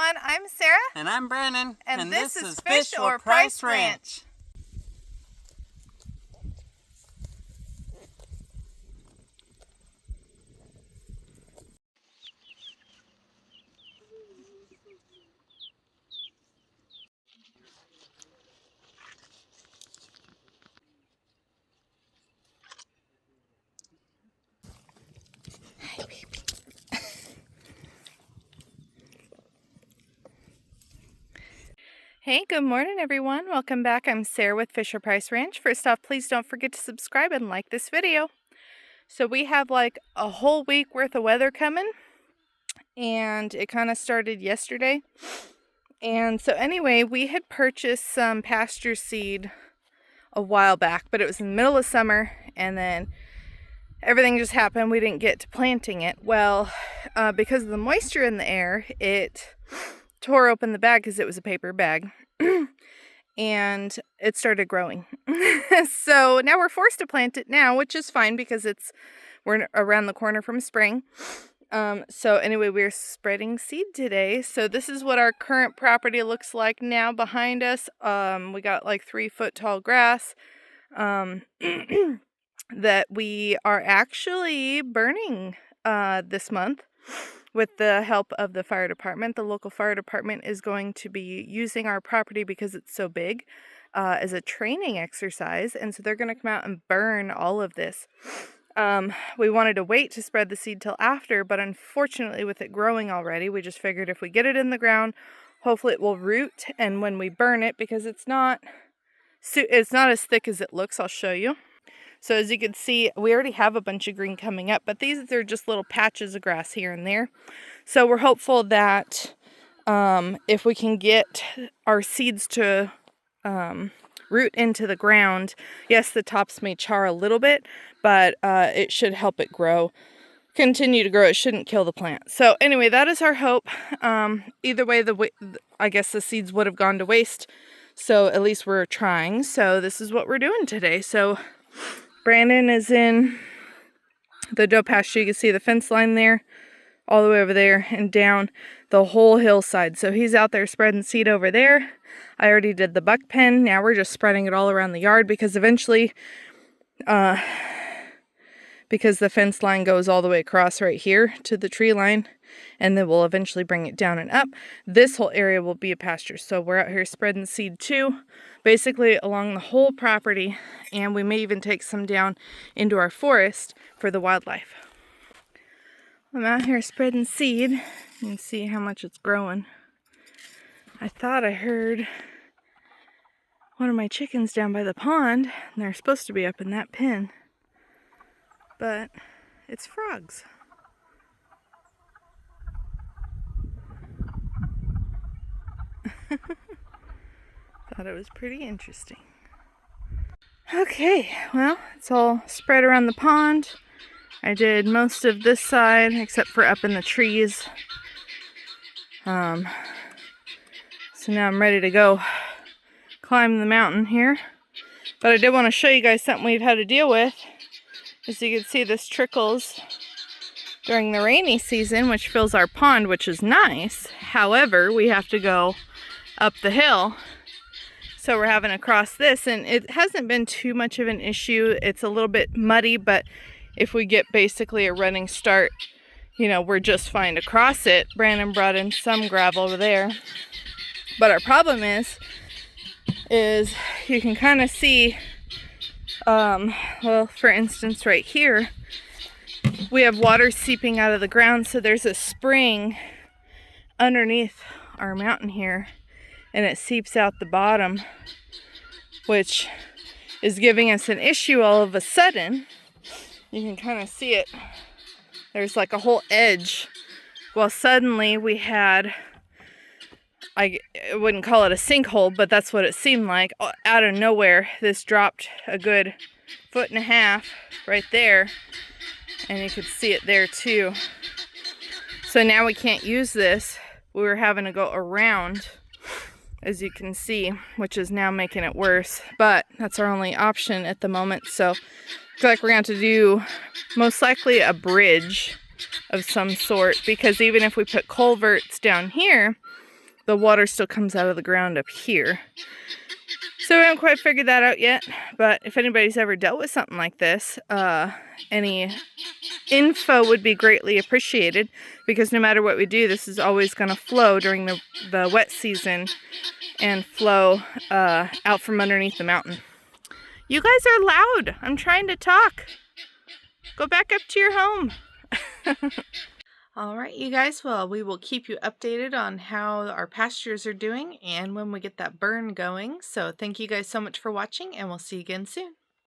everyone, I'm Sarah. And I'm Brandon. And this is Fish or Price Ranch. Hi, baby. Hey, good morning everyone. Welcome back. I'm Sarah with Fish or Price Ranch. First off, please don't forget to subscribe and like this video. So we have like a whole week worth of weather coming, and it kind of started yesterday. And so anyway, we had purchased some pasture seed a while back, but it was in the middle of summer, and then everything just happened. We didn't get to planting it. Well, because of the moisture in the air, it tore open the bag because it was a paper bag and it started growing. So now we're forced to plant it now, which is fine because we're around the corner from spring. So anyway, we're spreading seed today. So this is what our current property looks like now behind us. We got like 3-foot tall grass that we are actually burning this month with the help of the fire department. The local fire department is going to be using our property because it's so big as a training exercise, and so they're going to come out and burn all of this. We wanted to wait to spread the seed till after, but unfortunately with it growing already, we just figured if we get it in the ground, hopefully it will root, and when we burn it, because it's not as thick as it looks, I'll show you. So as you can see, we already have a bunch of green coming up, but these are just little patches of grass here and there. So we're hopeful that if we can get our seeds to root into the ground, yes, the tops may char a little bit, but it should help it continue to grow. It shouldn't kill the plant. So anyway, that is our hope. Either way, I guess the seeds would have gone to waste. So at least we're trying. So this is what we're doing today. So Brandon is in the doe pasture. You can see the fence line there, all the way over there, and down the whole hillside. So he's out there spreading seed over there. I already did the buck pen. Now we're just spreading it all around the yard because eventually, because the fence line goes all the way across right here to the tree line, and then we'll eventually bring it down and up. This whole area will be a pasture. So we're out here spreading seed too, basically along the whole property, and we may even take some down into our forest for the wildlife. I'm out here spreading seed. You can see how much it's growing. I thought I heard one of my chickens down by the pond, and they're supposed to be up in that pen, but it's frogs. Thought it was pretty interesting. Okay, well, it's all spread around the pond. I did most of this side except for up in the trees. So now I'm ready to go climb the mountain here. But I did want to show you guys something we've had to deal with. As you can see, this trickles during the rainy season, which fills our pond, which is nice. However, we have to go up the hill. So we're having to cross this, and it hasn't been too much of an issue. It's a little bit muddy, but if we get basically a running start, you know, we're just fine to cross it. Brandon brought in some gravel over there. But our problem is you can kind of see, well, for instance, right here, we have water seeping out of the ground. So there's a spring underneath our mountain here, and it seeps out the bottom, which is giving us an issue all of a sudden. You can kind of see it. There's like a whole edge. Well, suddenly we had, I wouldn't call it a sinkhole, but that's what it seemed like. Out of nowhere, this dropped a good 1.5 feet right there, and you could see it there too. So now we can't use this. We were having to go around, as you can see, which is now making it worse, but that's our only option at the moment. So I feel like we're going to have to do most likely a bridge of some sort, because even if we put culverts down here, the water still comes out of the ground up here. So we haven't quite figured that out yet, but if anybody's ever dealt with something like this, any info would be greatly appreciated, because no matter what we do, this is always going to flow during the wet season and flow out from underneath the mountain. You guys are loud. I'm trying to talk. Go back up to your home. All right, you guys, well, we will keep you updated on how our pastures are doing and when we get that burn going. So thank you guys so much for watching, and we'll see you again soon.